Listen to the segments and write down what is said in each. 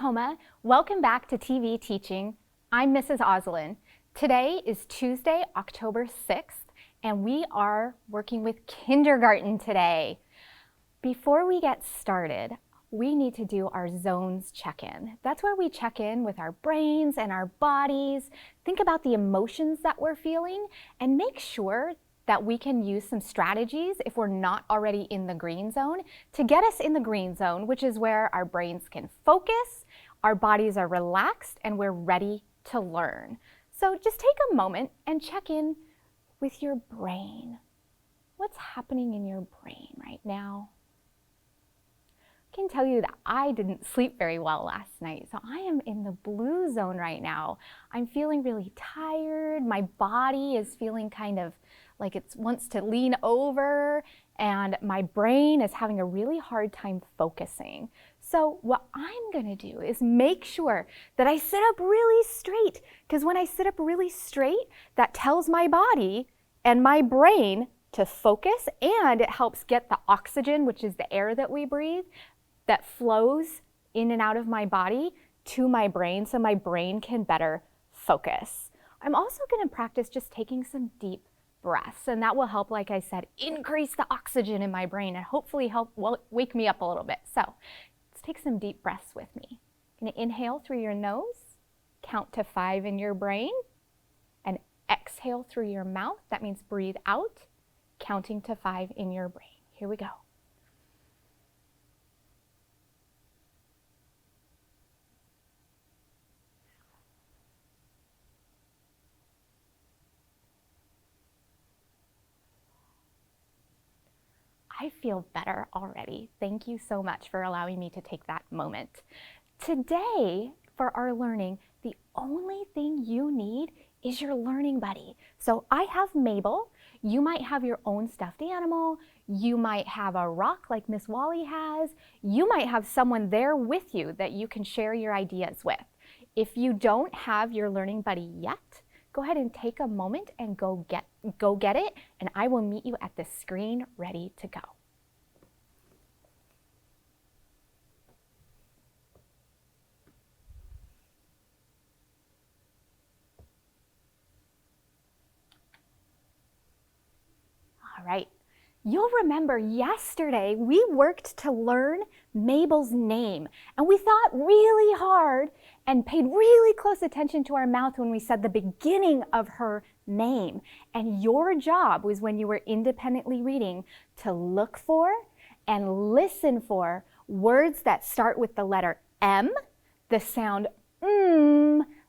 Oklahoma. Welcome back to TV Teaching. I'm Mrs. Oslin. Today is Tuesday, October 6th, and we are working with kindergarten today. Before we get started, we need to do our zones check-in. That's where we check in with our brains and our bodies, think about the emotions that we're feeling, and make sure that we can use some strategies if we're not already in the green zone to get us in the green zone, which is where our brains can focus, our bodies are relaxed, and we're ready to learn. So just take a moment and check in with your brain. What's happening in your brain right now? I can tell you that I didn't sleep very well last night, so I am in the blue zone right now. I'm feeling really tired. My body is feeling kind of like it wants to lean over, and my brain is having a really hard time focusing. So what I'm gonna do is make sure that I sit up really straight, because when I sit up really straight, that tells my body and my brain to focus, and it helps get the oxygen, which is the air that we breathe, that flows in and out of my body to my brain so my brain can better focus. I'm also gonna practice just taking some deep breaths, and that will help, like I said, increase the oxygen in my brain and hopefully help wake me up a little bit. So let's take some deep breaths with me. You're gonna inhale through your nose, count to 5 in your brain, and exhale through your mouth. That means breathe out, counting to 5 in your brain. Here we go. I feel better already. Thank you so much for allowing me to take that moment. Today, for our learning, the only thing you need is your learning buddy. So I have Mabel. You might have your own stuffed animal. You might have a rock like Miss Wally has. You might have someone there with you that you can share your ideas with. If you don't have your learning buddy yet, go ahead and take a moment and go get it, and I will meet you at the screen ready to go. All right, you'll remember yesterday we worked to learn Mabel's name, and we thought really hard and paid really close attention to our mouth when we said the beginning of her name. And your job was, when you were independently reading, to look for and listen for words that start with the letter M, the sound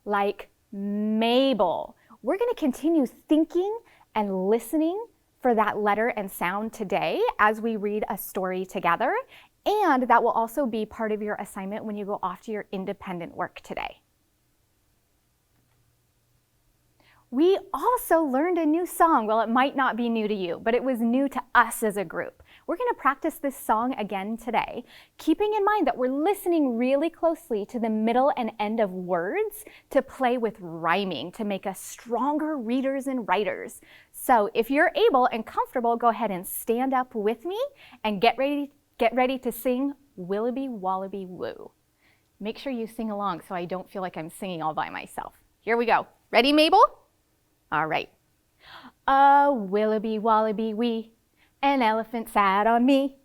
like Mabel. We're going to continue thinking and listening for that letter and sound today as we read a story together. And that will also be part of your assignment when you go off to your independent work today. We also learned a new song. Well, it might not be new to you, but it was new to us as a group. We're going to practice this song again today, keeping in mind that we're listening really closely to the middle and end of words to play with rhyming to make us stronger readers and writers. So if you're able and comfortable, go ahead and stand up with me and get ready to sing Willoughby Wallaby Woo. Make sure you sing along so I don't feel like I'm singing all by myself. Here we go. Ready, Mabel? All right. A Willoughby Wallaby wee, an elephant sat on me.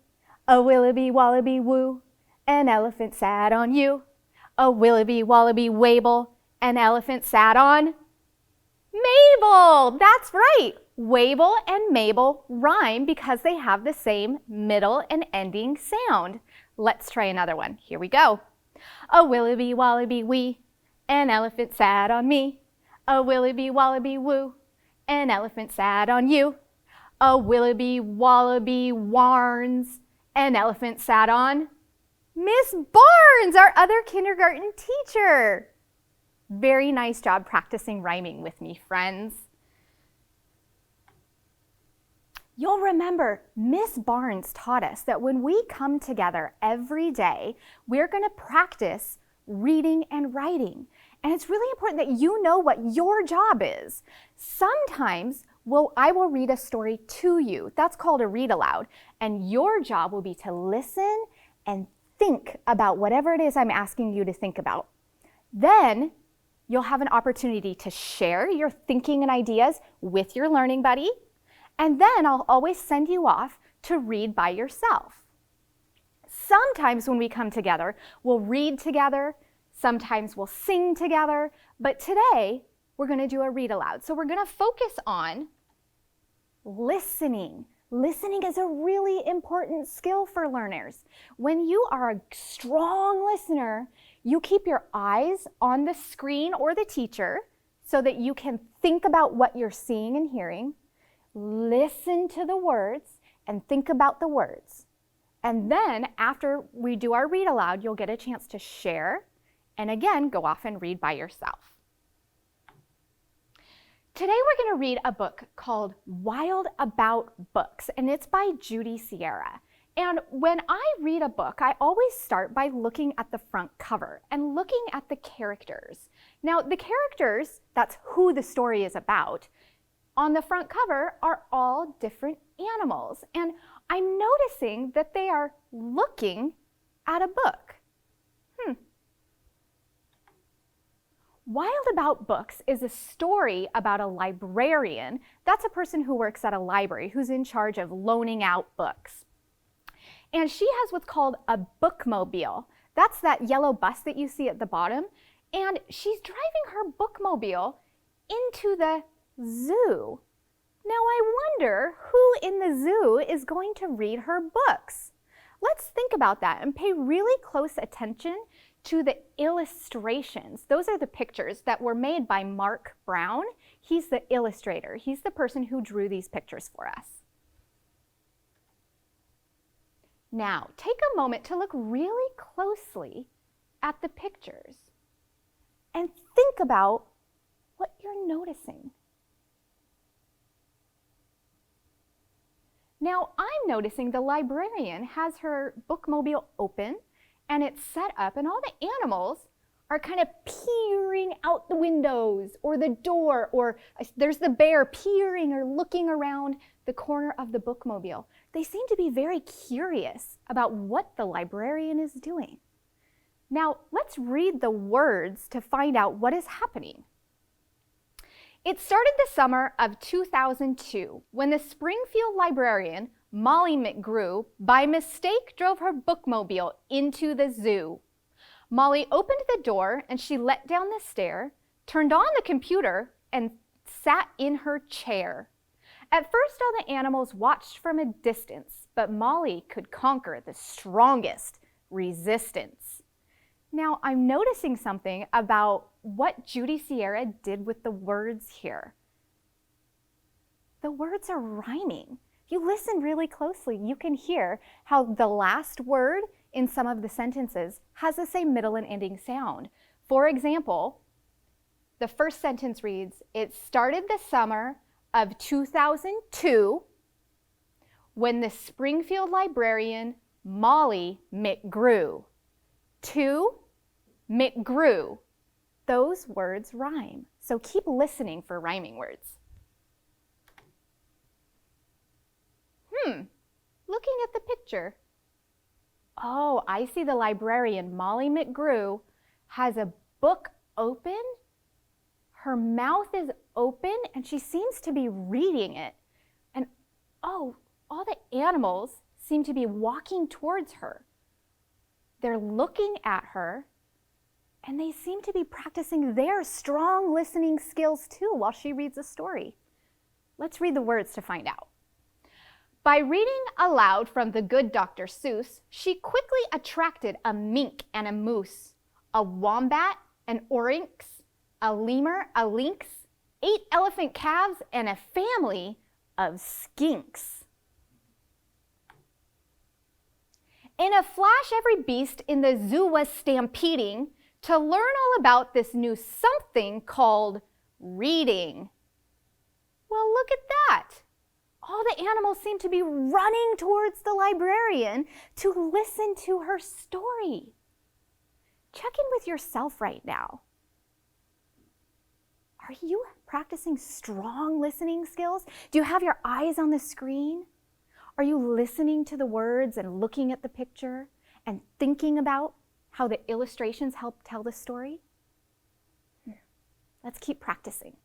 A Willoughby Wallaby woo, an elephant sat on you. A Willoughby Wallaby wable, an elephant sat on Mabel. That's right. Wable and Mabel rhyme because they have the same middle and ending sound. Let's try another one. Here we go. A Willoughby Wallaby wee, an elephant sat on me. A Willoughby Wallaby woo, an elephant sat on you. A Willoughby Wallaby warns, an elephant sat on Miss Barnes, our other kindergarten teacher. Very nice job practicing rhyming with me, friends. You'll remember Miss Barnes taught us that when we come together every day, we're going to practice reading and writing. And it's really important that you know what your job is. Sometimes I will read a story to you. That's called a read aloud. And your job will be to listen and think about whatever it is I'm asking you to think about. Then you'll have an opportunity to share your thinking and ideas with your learning buddy, and then I'll always send you off to read by yourself. Sometimes when we come together, we'll read together, sometimes we'll sing together, but today we're going to do a read aloud. So we're going to focus on listening. Listening is a really important skill for learners. When you are a strong listener, you keep your eyes on the screen or the teacher so that you can think about what you're seeing and hearing, listen to the words, and think about the words. And then after we do our read aloud, you'll get a chance to share and again, go off and read by yourself. Today we're going to read a book called Wild About Books, and it's by Judy Sierra. And when I read a book, I always start by looking at the front cover and looking at the characters. Now, the characters, that's who the story is about, on the front cover are all different animals. And I'm noticing that they are looking at a book. Wild About Books is a story about a librarian. That's a person who works at a library who's in charge of loaning out books. And she has what's called a bookmobile. That's that yellow bus that you see at the bottom. And she's driving her bookmobile into the zoo. Now I wonder who in the zoo is going to read her books. Let's think about that and pay really close attention to the illustrations. Those are the pictures that were made by Mark Brown. He's the illustrator. He's the person who drew these pictures for us. Now, take a moment to look really closely at the pictures and think about what you're noticing. Now, I'm noticing the librarian has her bookmobile open and it's set up, and all the animals are kind of peering out the windows or the door, or there's the bear peering or looking around the corner of the bookmobile. They seem to be very curious about what the librarian is doing. Now, let's read the words to find out what is happening. It started the summer of 2002 when the Springfield librarian, Molly McGrew, by mistake drove her bookmobile into the zoo. Molly opened the door and she let down the stair, turned on the computer, and sat in her chair. At first, all the animals watched from a distance, but Molly could conquer the strongest resistance. Now, I'm noticing something about what Judy Sierra did with the words here. The words are rhyming. If you listen really closely, you can hear how the last word in some of the sentences has the same middle and ending sound. For example, the first sentence reads, it started the summer of 2002 when the Springfield librarian, Molly McGrew. To McGrew. Those words rhyme. So keep listening for rhyming words. Looking at the picture. Oh, I see the librarian, Molly McGrew, has a book open. Her mouth is open and she seems to be reading it. And oh, all the animals seem to be walking towards her. They're looking at her and they seem to be practicing their strong listening skills too while she reads a story. Let's read the words to find out. By reading aloud from The Good Dr. Seuss, she quickly attracted a mink and a moose, a wombat, an oryx, a lemur, a lynx, 8 elephant calves, and a family of skinks. In a flash, every beast in the zoo was stampeding to learn all about this new something called reading. Well, look at that. All the animals seem to be running towards the librarian to listen to her story. Check in with yourself right now. Are you practicing strong listening skills? Do you have your eyes on the screen? Are you listening to the words and looking at the picture and thinking about how the illustrations help tell the story? Let's keep practicing.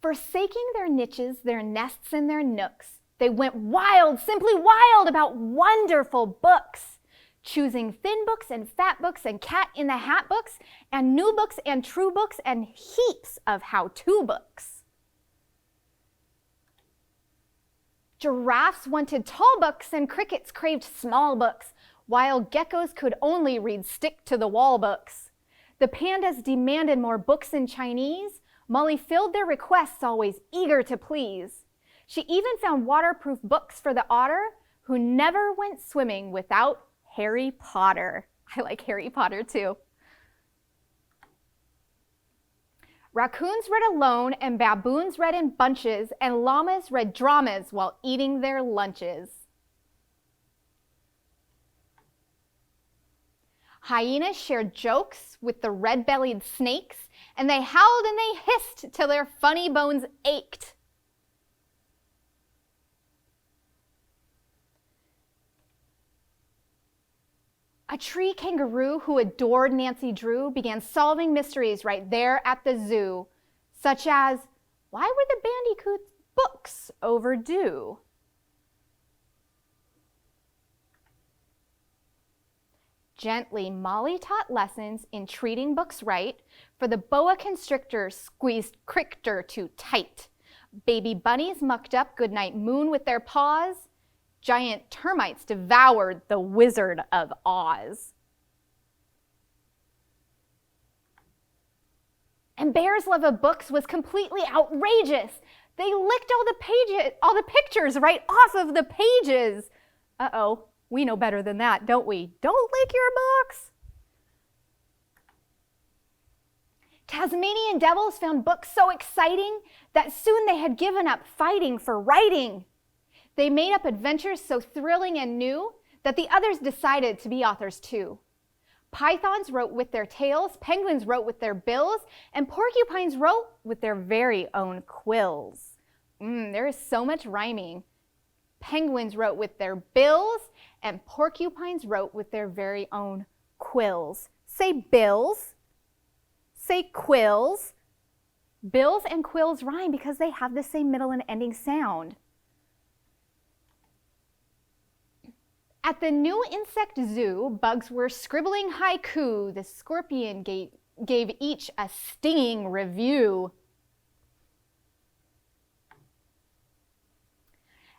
Forsaking their niches, their nests, and their nooks, they went wild, simply wild about wonderful books, choosing thin books and fat books and cat in the hat books and new books and true books and heaps of how-to books. Giraffes wanted tall books and crickets craved small books, while geckos could only read stick-to-the-wall books. The pandas demanded more books in Chinese. Molly filled their requests, always eager to please. She even found waterproof books for the otter, who never went swimming without Harry Potter. I like Harry Potter too. Raccoons read alone, and baboons read in bunches, and llamas read dramas while eating their lunches. Hyenas shared jokes with the red-bellied snakes, and they howled and they hissed till their funny bones ached. A tree kangaroo who adored Nancy Drew began solving mysteries right there at the zoo, such as, why were the bandicoots' books overdue? Gently, Molly taught lessons in treating books right, for the boa constrictor squeezed Crichter too tight. Baby bunnies mucked up Goodnight Moon with their paws. Giant termites devoured the Wizard of Oz. And Bear's love of books was completely outrageous. They licked all the pictures right off of the pages. Uh-oh, we know better than that, don't we? Don't lick your books. Tasmanian devils found books so exciting that soon they had given up fighting for writing. They made up adventures so thrilling and new that the others decided to be authors too. Pythons wrote with their tails, penguins wrote with their bills, and porcupines wrote with their very own quills. There is so much rhyming. Penguins wrote with their bills, and porcupines wrote with their very own quills. Say bills. Say quills. Bills and quills rhyme because they have the same middle and ending sound. At the new insect zoo, bugs were scribbling haiku. The scorpion gave each a stinging review.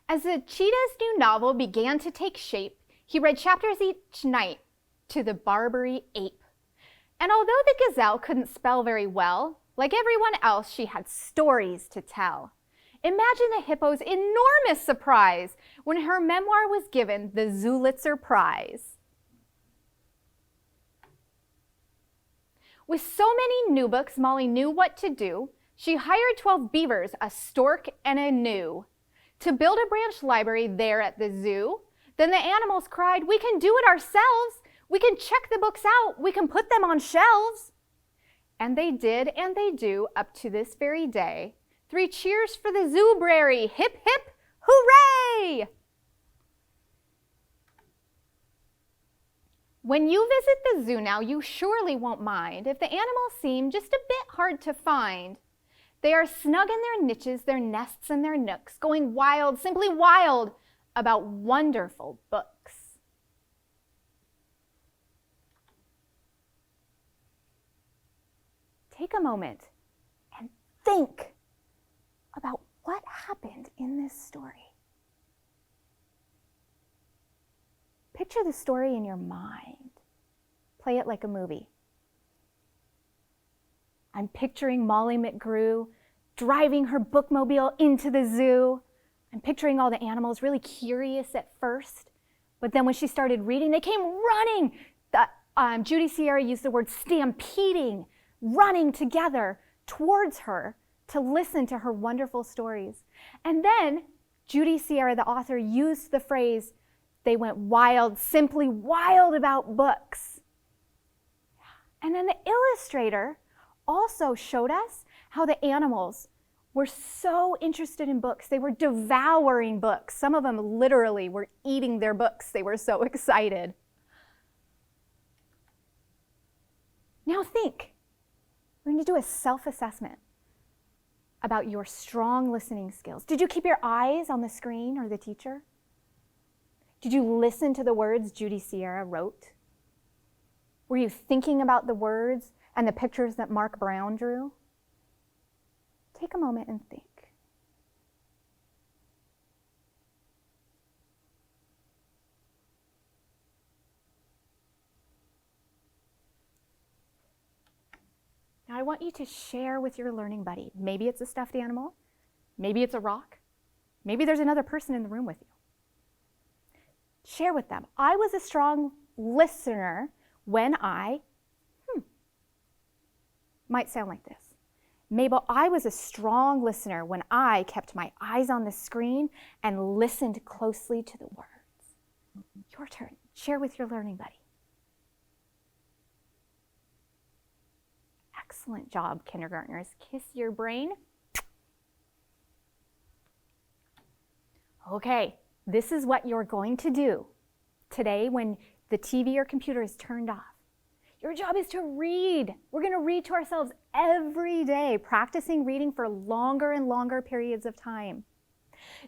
As the cheetah's new novel began to take shape, he read chapters each night to the Barbary ape. And although the gazelle couldn't spell very well, like everyone else, she had stories to tell. Imagine the hippo's enormous surprise when her memoir was given the Zulitzer Prize. With so many new books, Molly knew what to do. She hired 12 beavers, a stork, and a gnu to build a branch library there at the zoo. Then the animals cried, "We can do it ourselves. We can check the books out. We can put them on shelves." And they did, and they do, up to this very day. 3 cheers for the zoobrary. Hip, hip, hooray! When you visit the zoo now, you surely won't mind if the animals seem just a bit hard to find. They are snug in their niches, their nests, and their nooks, going wild, simply wild, about wonderful books. Take a moment and think about what happened in this story. Picture the story in your mind. Play it like a movie. I'm picturing Molly McGrew driving her bookmobile into the zoo. I'm picturing all the animals really curious at first, but then when she started reading, they came running. Judy Sierra used the word stampeding, running together towards her to listen to her wonderful stories. And then Judy Sierra, the author, used the phrase, "They went wild, simply wild about books." And then the illustrator also showed us how the animals were so interested in books. They were devouring books. Some of them literally were eating their books. They were so excited. Now think. We're going to do a self-assessment about your strong listening skills. Did you keep your eyes on the screen or the teacher? Did you listen to the words Judy Sierra wrote? Were you thinking about the words and the pictures that Mark Brown drew? Take a moment and think. Now I want you to share with your learning buddy. Maybe it's a stuffed animal, maybe it's a rock, maybe there's another person in the room with you. Share with them. I was a strong listener when I, might sound like this. Mabel, I was a strong listener when I kept my eyes on the screen and listened closely to the words. Your turn. Share with your learning buddy. Excellent job, kindergartners. Kiss your brain. Okay, this is what you're going to do today when the TV or computer is turned off. Your job is to read. We're going to read to ourselves every day, practicing reading for longer and longer periods of time.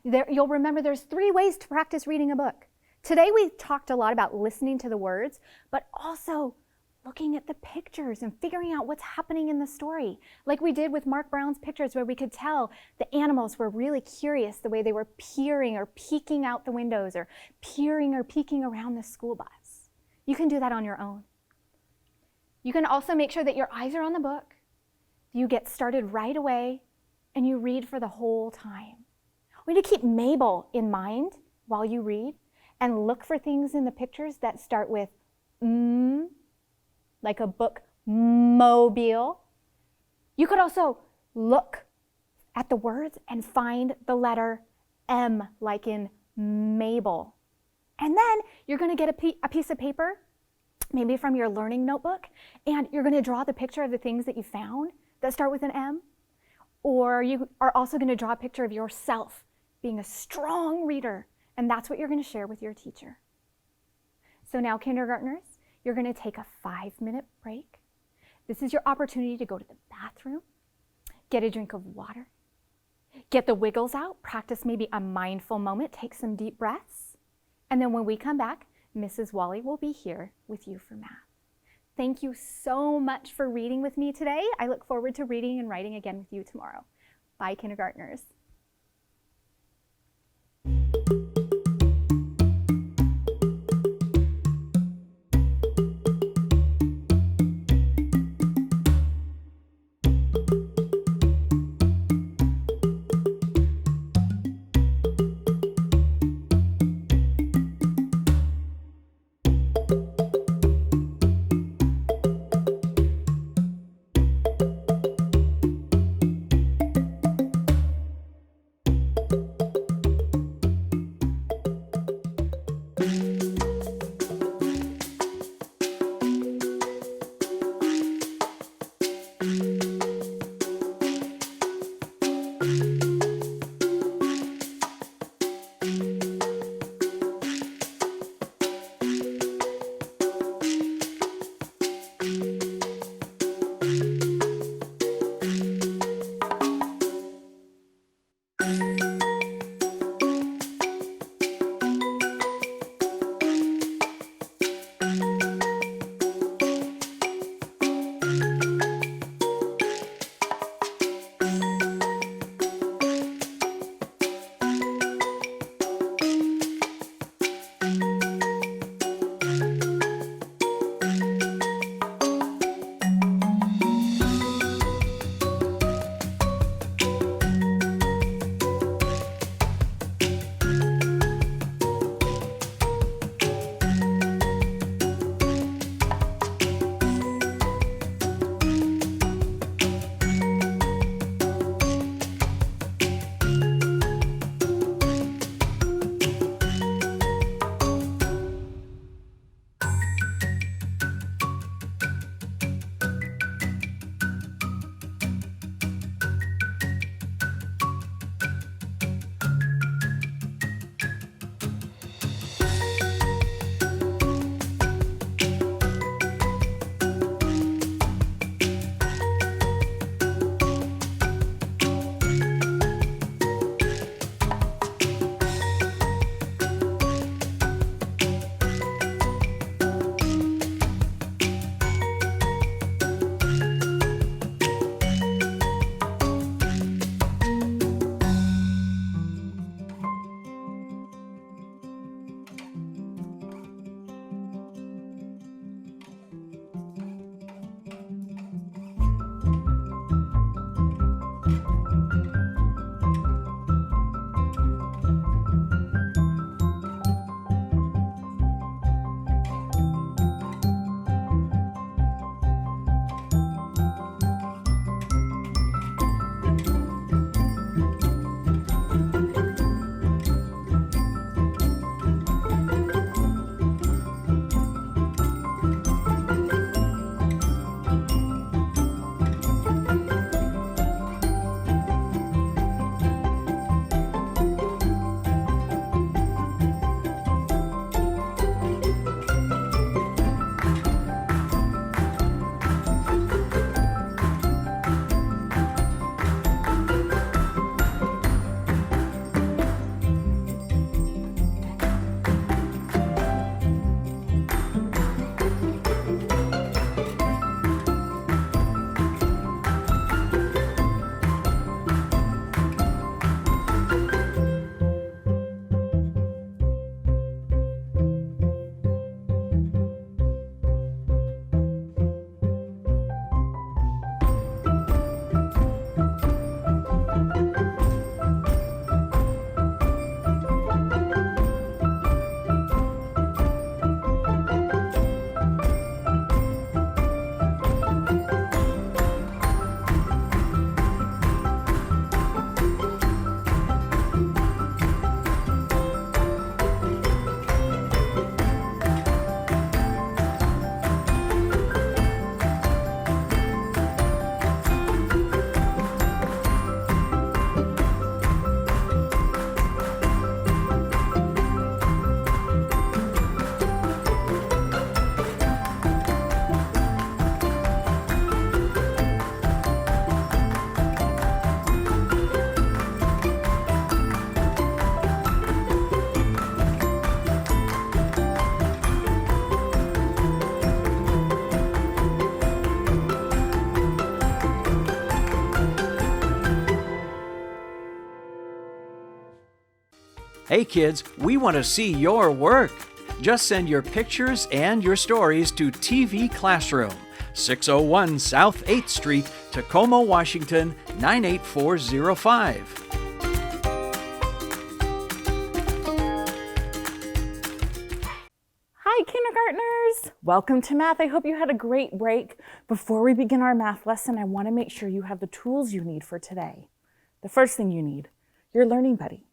You'll remember there's 3 ways to practice reading a book. Today we talked a lot about listening to the words, but also looking at the pictures and figuring out what's happening in the story. Like we did with Mark Brown's pictures where we could tell the animals were really curious the way they were peering or peeking out the windows or peering or peeking around the school bus. You can do that on your own. You can also make sure that your eyes are on the book, you get started right away, and you read for the whole time. We need to keep Mabel in mind while you read and look for things in the pictures that start with like a book mobile. You could also look at the words and find the letter M, like in Mabel. And then you're going to get a piece of paper, maybe from your learning notebook, and you're going to draw the picture of the things that you found that start with an M. Or you are also going to draw a picture of yourself being a strong reader, and that's what you're going to share with your teacher. So now, kindergartners, you're going to take a 5-minute break. This is your opportunity to go to the bathroom, get a drink of water, get the wiggles out, practice maybe a mindful moment, take some deep breaths, and then when we come back, Mrs. Wally will be here with you for math. Thank you so much for reading with me today. I look forward to reading and writing again with you tomorrow. Bye, kindergartners. Hey kids, we want to see your work. Just send your pictures and your stories to TV Classroom, 601 South 8th Street, Tacoma, Washington, 98405. Hi, kindergartners! Welcome to math. I hope you had a great break. Before we begin our math lesson, I want to make sure you have the tools you need for today. The first thing you need, your learning buddy.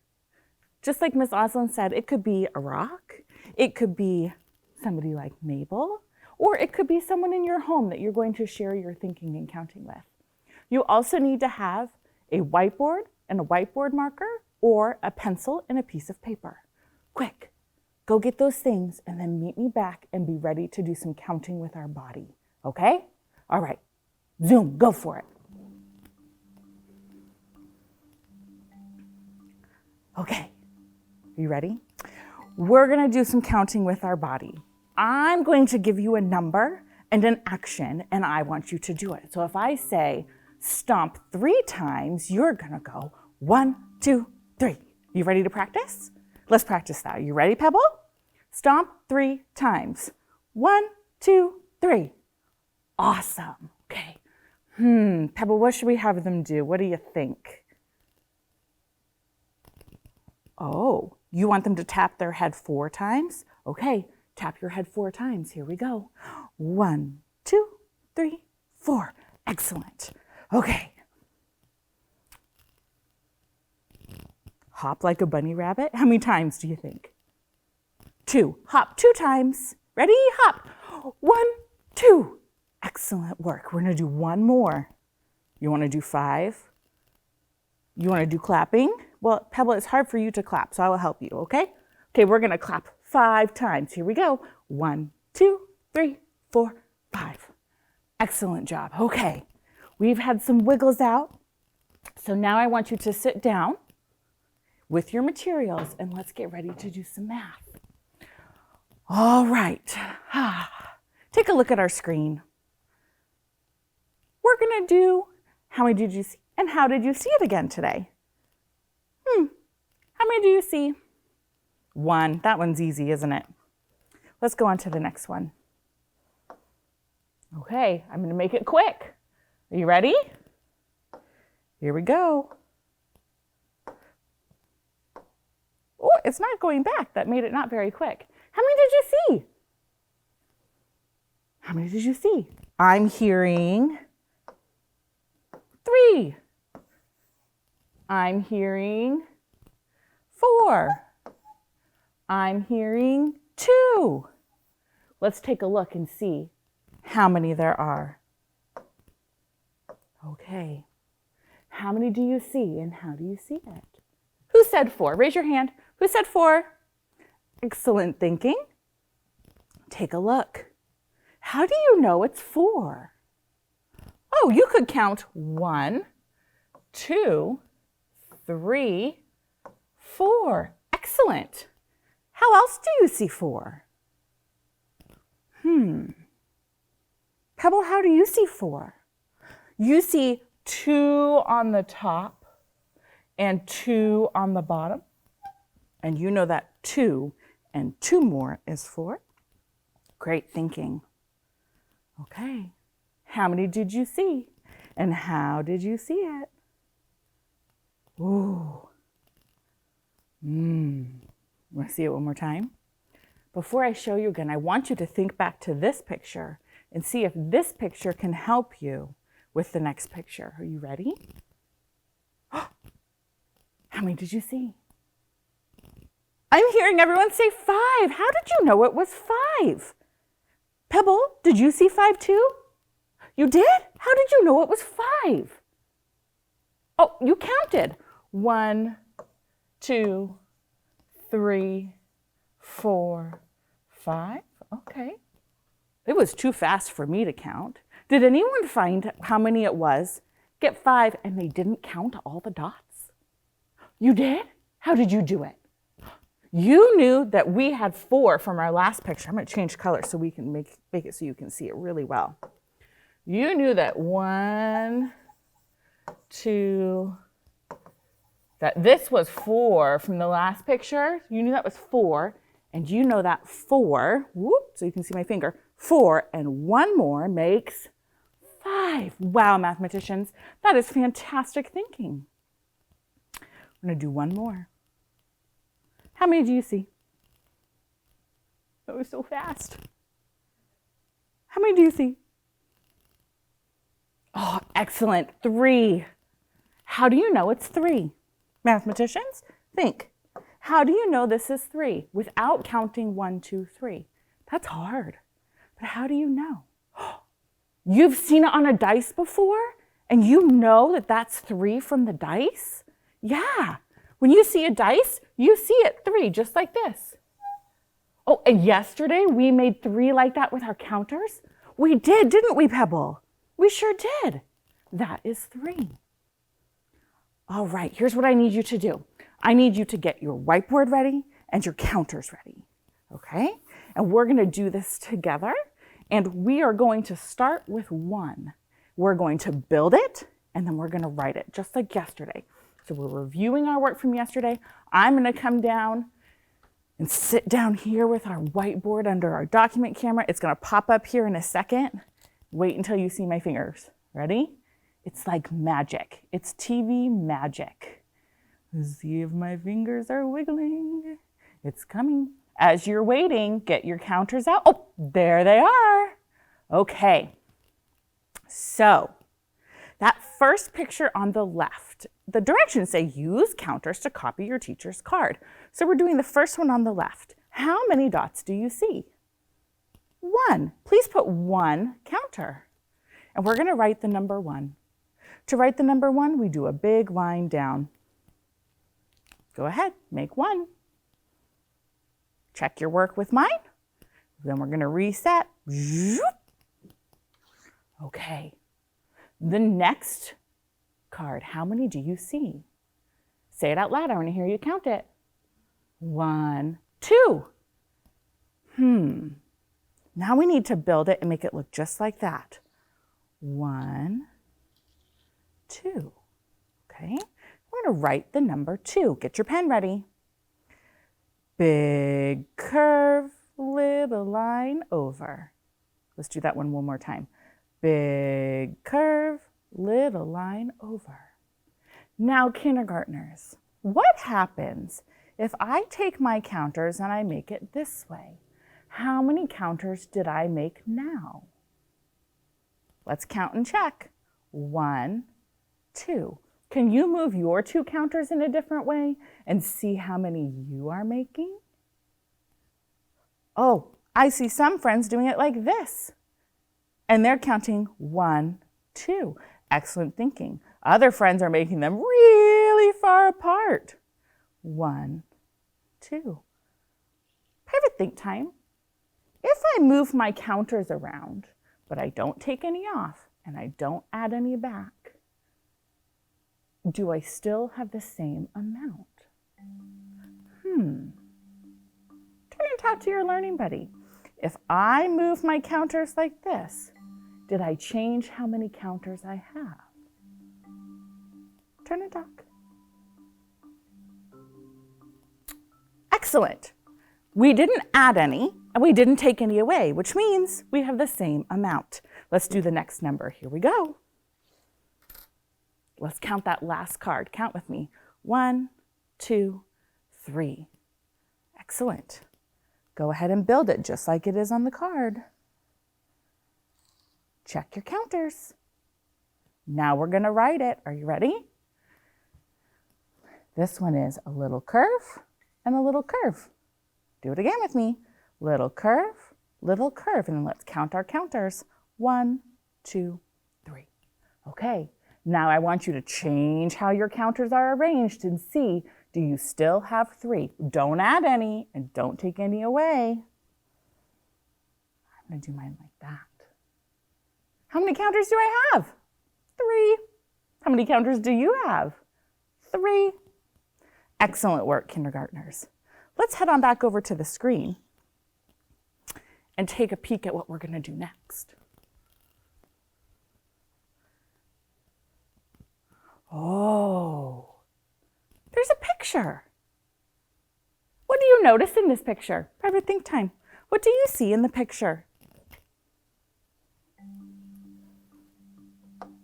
Just like Miss Oslin said, it could be a rock, it could be somebody like Mabel, or it could be someone in your home that you're going to share your thinking and counting with. You also need to have a whiteboard and a whiteboard marker, or a pencil and a piece of paper. Quick, go get those things and then meet me back and be ready to do some counting with our body, okay? All right, zoom, go for it. Okay, are you ready? We're gonna do some counting with our body. I'm going to give you a number and an action, and I want you to do it. So if I say stomp 3 times, you're gonna go 1, 2, 3. You ready to practice? Let's practice that. You ready, Pebble? Stomp 3 times. 1, 2, 3. Awesome. Okay. Pebble, what should we have them do? What do you think? Oh, you want them to tap their head 4 times? Okay, tap your head 4 times. Here we go. 1, 2, 3, 4. Excellent. Okay. Hop like a bunny rabbit. How many times do you think? 2. Hop 2 times. Ready? Hop. 1, 2. Excellent work. We're going to do one more. You want to do 5? You want to do clapping? Well, Pebble, it's hard for you to clap, so I will help you, okay? Okay, we're going to clap 5 times. Here we go. 1, 2, 3, 4, 5. Excellent job. Okay, we've had some wiggles out. So now I want you to sit down with your materials and let's get ready to do some math. All right. Take a look at our screen. We're going to do how many did you see and how did you see it again today? How many do you see? 1. That one's easy, isn't it? Let's go on to the next one. Okay, I'm going to make it quick. Are you ready? Here we go. Oh, it's not going back. That made it not very quick. How many did you see? How many did you see? I'm hearing 3. I'm hearing 4. I'm hearing 2. Let's take a look and see how many there are. Okay. How many do you see and how do you see it? Who said 4? Raise your hand. Who said 4? Excellent thinking. Take a look. How do you know it's 4? Oh, you could count 1, 2, 3, 4. Excellent. How else do you see 4? Pebble, how do you see 4? You see 2 on the top and 2 on the bottom. And you know that 2 and 2 more is 4. Great thinking. Okay. How many did you see? And how did you see it? Ooh. Want to see it one more time? Before I show you again, I want you to think back to this picture and see if this picture can help you with the next picture. Are you ready? How many did you see? I'm hearing everyone say 5. How did you know it was 5? Pebble, did you see 5 too? You did? How did you know it was 5? Oh, you counted. 1, 2, 3, 4, 5. Okay. It was too fast for me to count. Did anyone find how many it was? Get 5 and they didn't count all the dots? You did? How did you do it? You knew that we had 4 from our last picture. I'm going to change color so we can make it so you can see it really well. You knew that 1, 2, that this was 4 from the last picture. You knew that was 4, and you know that 4, whoop, so you can see my finger, 4 and 1 more makes 5. Wow, mathematicians, that is fantastic thinking. I'm going to do one more. How many do you see? That was so fast. How many do you see? Oh, excellent. 3. How do you know it's 3? Mathematicians, think. How do you know this is 3 without counting 1, 2, 3? That's hard. But how do you know? You've seen it on a dice before, and you know that that's 3 from the dice? Yeah. When you see a dice, you see it 3, just like this. Oh, and yesterday we made 3 like that with our counters? We did, didn't we, Pebble? We sure did. That is 3. All right, here's what I need you to do. I need you to get your whiteboard ready and your counters ready, okay? And we're gonna do this together, and we are going to start with 1. We're going to build it, and then we're gonna write it, just like yesterday. So we're reviewing our work from yesterday. I'm gonna come down and sit down here with our whiteboard under our document camera. It's gonna pop up here in a second. Wait until you see my fingers. Ready? It's like magic. It's TV magic. See if my fingers are wiggling. It's coming. As you're waiting, get your counters out. Oh, there they are. Okay. So that first picture on the left, the directions say use counters to copy your teacher's card. So we're doing the first one on the left. How many dots do you see? 1. Please put 1 counter. And we're going to write the number 1. To write the number 1, we do a big line down. Go ahead, make 1. Check your work with mine. Then we're going to reset. Okay. The next card, how many do you see? Say it out loud. I want to hear you count it. 1, 2. Now we need to build it and make it look just like that. 1, 2. Okay. We're going to write the number 2. Get your pen ready. Big curve, little line over. Let's do that one more time. Big curve, little line over. Now, kindergartners, what happens if I take my counters and I make it this way? How many counters did I make now? Let's count and check. 1, 2. Can you move your 2 counters in a different way and see how many you are making? Oh, I see some friends doing it like this. And they're counting 1, 2. Excellent thinking. Other friends are making them really far apart. 1, 2. Private think time. If I move my counters around, but I don't take any off and I don't add any back, do I still have the same amount? Turn and talk to your learning buddy. If I move my counters like this, did I change how many counters I have? Turn and talk. Excellent. We didn't add any and we didn't take any away, which means we have the same amount. Let's do the next number. Here we go. Let's count that last card. Count with me. 1, 2, 3. Excellent. Go ahead and build it just like it is on the card. Check your counters. Now we're going to write it. Are you ready? This one is a little curve and a little curve. Do it again with me. Little curve, and then let's count our counters. 1, 2, 3. Okay, now I want you to change how your counters are arranged and see, do you still have 3? Don't add any and don't take any away. I'm going to do mine like that. How many counters do I have? 3. How many counters do you have? 3. Excellent work, kindergartners. Let's head on back over to the screen and take a peek at what we're going to do next. Oh, picture? What do you notice in this picture? Private think time. What do you see in the picture?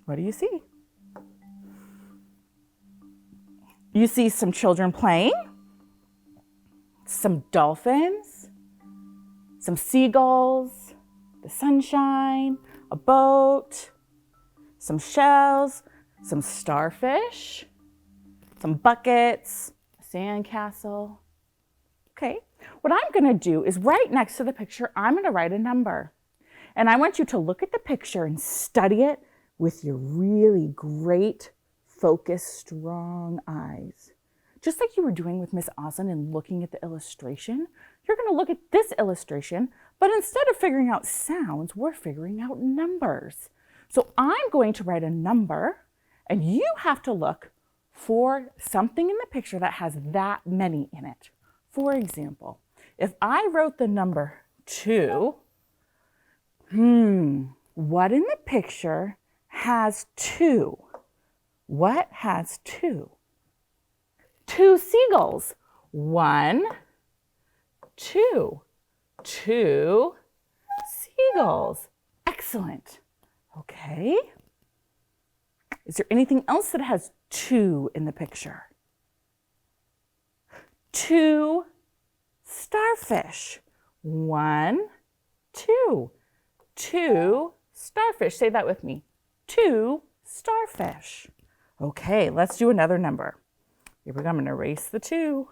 What do you see? You see some children playing, some dolphins, some seagulls, the sunshine, a boat, some shells, some starfish, some buckets, a sandcastle. Okay, what I'm going to do is right next to the picture, I'm going to write a number. And I want you to look at the picture and study it with your really great, focused, strong eyes. Just like you were doing with Miss Oslin and looking at the illustration, you're going to look at this illustration, but instead of figuring out sounds, we're figuring out numbers. So I'm going to write a number, and you have to look for something in the picture that has that many in it. For example, if I wrote the number 2, what in the picture has 2? What has 2? 2 seagulls. 1, 2. 2 seagulls. Excellent. Okay. Is there anything else that has 2 in the picture? 2 starfish. 1, 2. 2 starfish. Say that with me. 2 starfish. Okay, let's do another number. Here we go. I'm going to erase the 2.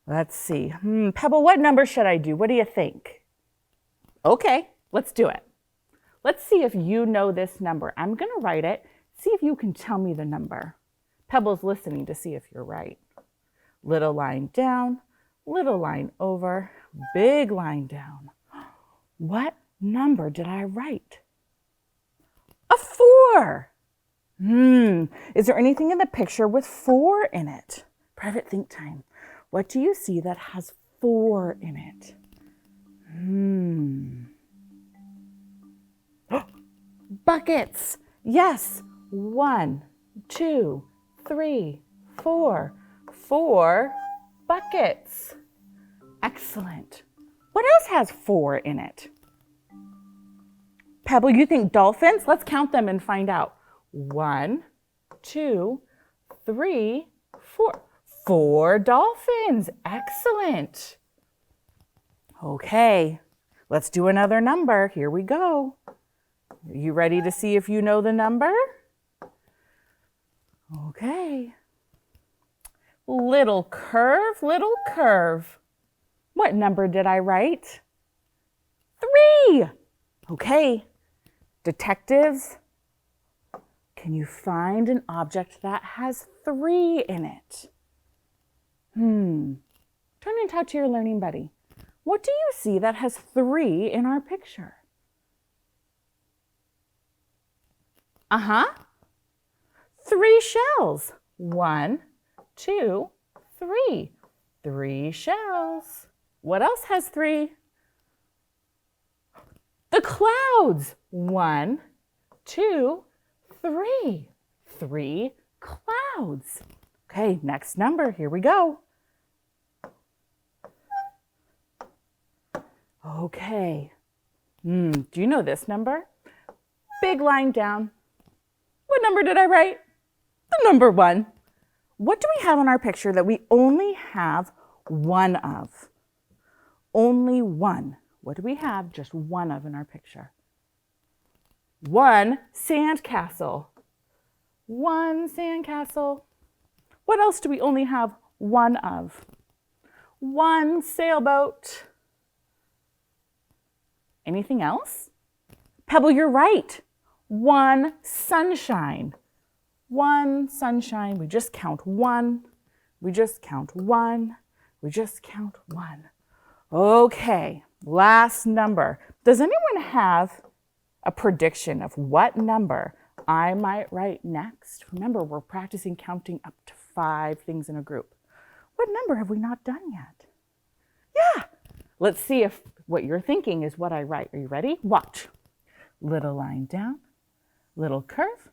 Let's see. Pebble, what number should I do? What do you think? Okay, let's do it. Let's see if you know this number. I'm going to write it. See if you can tell me the number. Pebble's listening to see if you're right. Little line down, little line over, big line down. What number did I write? A 4. Is there anything in the picture with 4 in it? Private think time. What do you see that has 4 in it? Buckets. Yes. 1, 2, 3, 4. 4 buckets. Excellent. What else has 4 in it? Pebble, you think dolphins? Let's count them and find out. 1, 2, 3, 4. 4 dolphins. Excellent. Okay, let's do another number. Here we go. Are you ready to see if you know the number? Okay. Little curve, little curve. What number did I write? 3. Okay. Detectives, can you find an object that has 3 in it? Turn and talk to your learning buddy. What do you see that has 3 in our picture? 3 shells. 1, 2, 3. 3 shells. What else has 3? The clouds. 1, 2, 3. 3 clouds. Okay, next number. Here we go. Okay. Do you know this number? Big line down. What number did I write? The number 1. What do we have in our picture that we only have 1 of? Only 1. What do we have just 1 of in our picture? 1 sandcastle. 1 sandcastle. What else do we only have 1 of? 1 sailboat. Anything else? Pebble, you're right. 1 sunshine. 1 sunshine. We just count 1. We just count 1. We just count 1. Okay, last number. Does anyone have a prediction of what number I might write next? Remember, we're practicing counting up to 5 things in a group. What number have we not done yet? Yeah, let's see if what you're thinking is what I write. Are you ready? Watch. Little line down, little curve,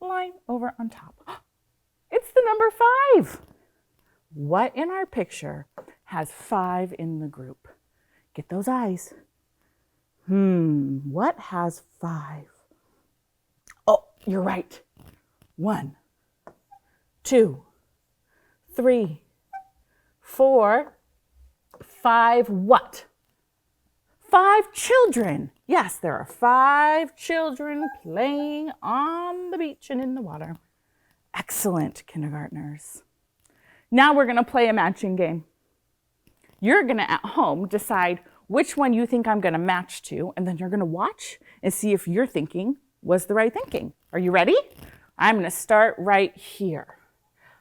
line over on top. It's the number 5. What in our picture has 5 in the group? Get those eyes. What has 5? Oh, you're right. 1, 2, 3, 4, 5 what? 5 children. Yes, there are 5 children playing on the beach and in the water. Excellent, kindergartners. Now we're going to play a matching game. You're going to, at home, decide which one you think I'm going to match to, and then you're going to watch and see if your thinking was the right thinking. Are you ready? I'm going to start right here.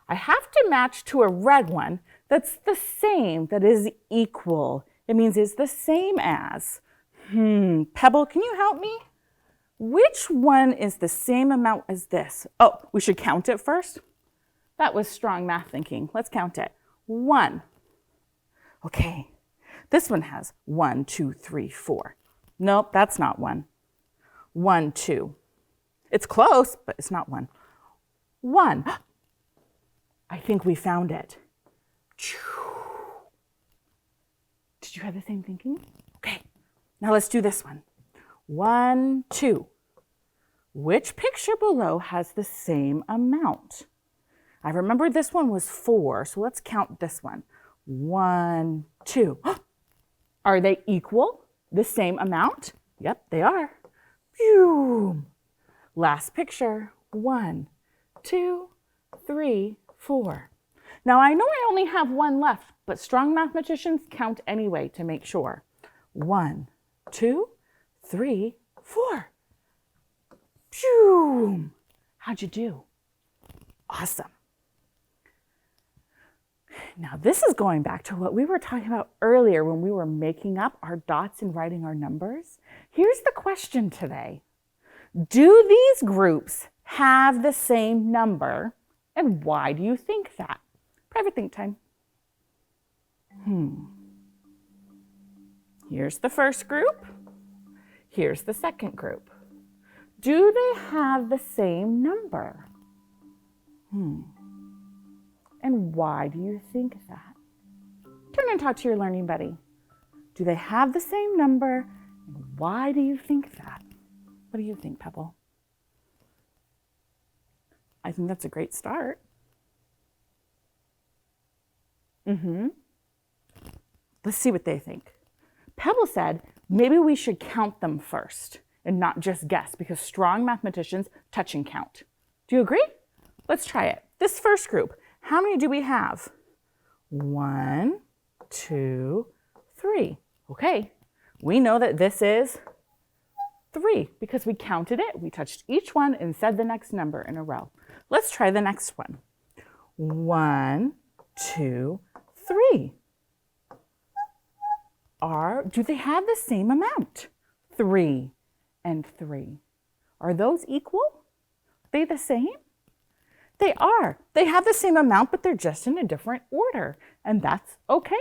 I have to match to a red one that's the same, that is equal. It means it's the same as. Pebble, can you help me? Which one is the same amount as this? Oh, we should count it first. That was strong math thinking. Let's count it. 1. Okay, this one has 1, 2, 3, 4. Nope, that's not 1. 1, 2. It's close, but it's not 1. 1. I think we found it. Did you have the same thinking? Okay, now let's do this one. 1, 2. Which picture below has the same amount? I remember this one was 4, so let's count this one. 1, 2. Are they equal? The same amount? Yep, they are. Phew. Last picture. 1, 2, 3, 4. Now I know I only have one left, but strong mathematicians count anyway to make sure. 1, 2, 3, 4. Phew. How'd you do? Awesome. Now this is going back to what we were talking about earlier when we were making up our dots and writing our numbers. Here's the question today. Do these groups have the same number? And why do you think that? Private think time. Here's the first group. Here's the second group. Do they have the same number? And why do you think that? Turn and talk to your learning buddy. Do they have the same number? And why do you think that? What do you think, Pebble? I think that's a great start. Let's see what they think. Pebble said, maybe we should count them first and not just guess, because strong mathematicians touch and count. Do you agree? Let's try it. This first group, how many do we have? 1, 2, 3. Okay, we know that this is 3 because we counted it. We touched each one and said the next number in a row. Let's try the next one. 1, 2, 3. Do they have the same amount? 3 and 3. Are those equal? Are they the same? They are. They have the same amount, but they're just in a different order, and that's okay.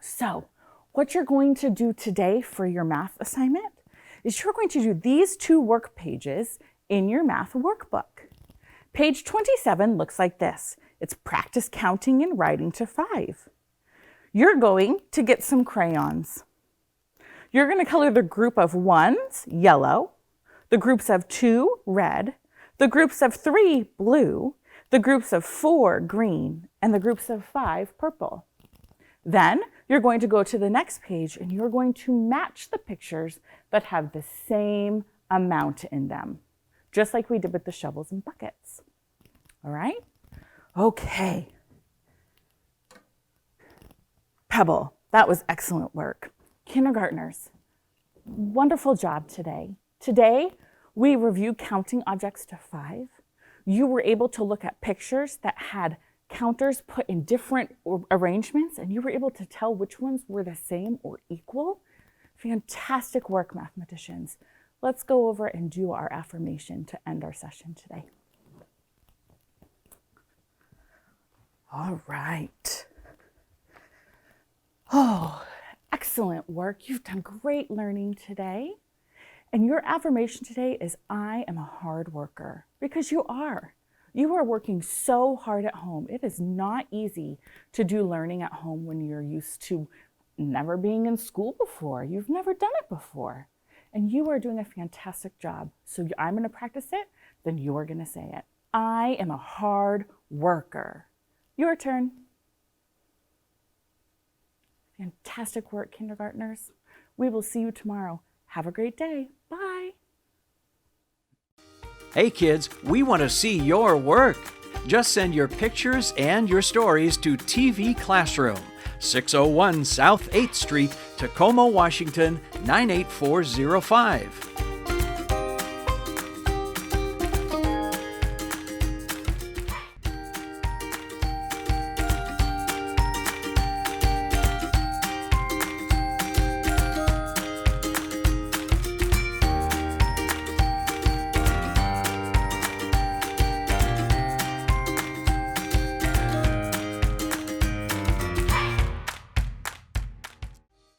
So, what you're going to do today for your math assignment is you're going to do these 2 work pages in your math workbook. Page 27 looks like this. It's practice counting and writing to 5. You're going to get some crayons. You're going to color the group of 1s yellow, the groups of 2 red, the groups of 3 blue, the groups of 4 green, and the groups of 5 purple. Then you're going to go to the next page and you're going to match the pictures that have the same amount in them, just like we did with the shovels and buckets. All right? Okay. Pebble, that was excellent work. Kindergartners, wonderful job today. Today, we reviewed counting objects to 5. You were able to look at pictures that had counters put in different arrangements, and you were able to tell which ones were the same or equal. Fantastic work, mathematicians. Let's go over and do our affirmation to end our session today. All right. Oh, excellent work. You've done great learning today. And your affirmation today is, I am a hard worker, because you are. You are working so hard at home. It is not easy to do learning at home when you're used to never being in school before. You've never done it before. And you are doing a fantastic job. So I'm going to practice it, then you're going to say it. I am a hard worker. Your turn. Fantastic work, kindergartners. We will see you tomorrow. Have a great day. Bye. Hey kids, we want to see your work. Just send your pictures and your stories to TV Classroom, 601 South 8th Street, Tacoma, Washington, 98405.